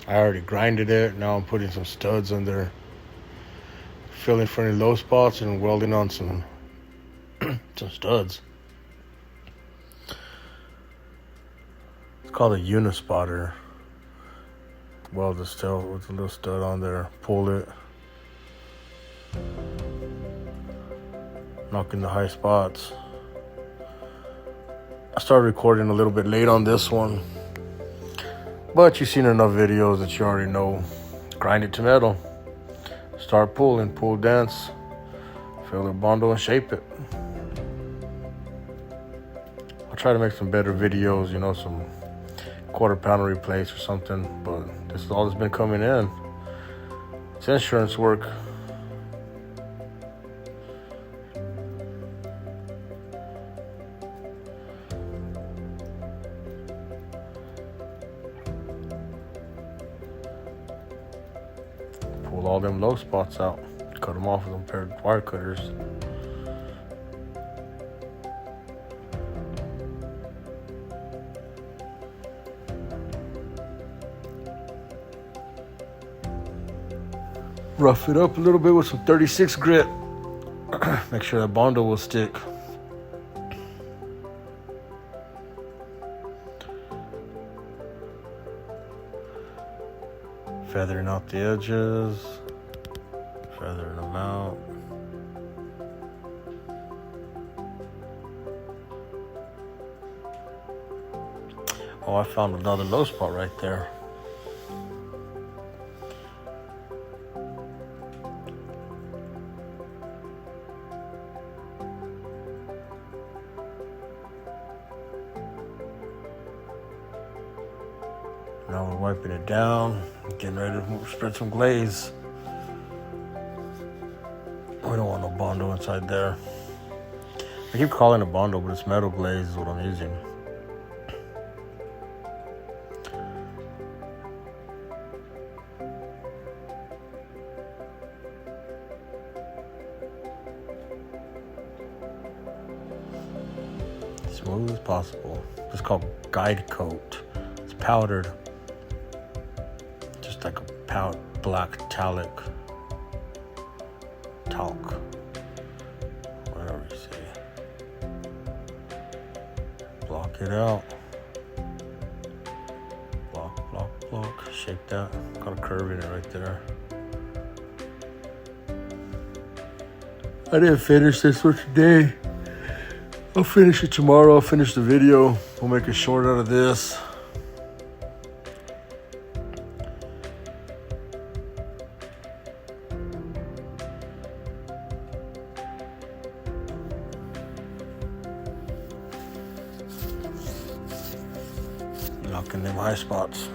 I already grinded it. Now I'm putting some studs on there, filling for any low spots and welding on some studs. It's called a unispotter. Weld the still with a little stud on there. Pull it. Knock in the high spots. I started recording a little bit late on this one, but you've seen enough videos that you already know. Grind it to metal. Start pulling, pull dense, fill the bundle and shape it. I'll try to make some better videos, some quarter pounder replace or something, but this is all that's been coming in. It's insurance work. Pull all them low spots out. Cut them off with them pair of wire cutters. Rough it up a little bit with some 36 grit. Make sure that bundle will stick. Feathering out the edges, feathering them out. Oh, I found another low spot right there. Now we're wiping it down, getting ready to spread some glaze. We don't want no bondo inside there. I keep calling it bondo, but it's metal glaze is what I'm using. Smooth as possible. It's called guide coat. It's powdered. Just like a black talc, whatever you say. Block it out. Block. Shape that. Got a curve in it right there. I didn't finish this one today. I'll finish it tomorrow. I'll finish the video. We'll make a short out of this. Knocking them high spots.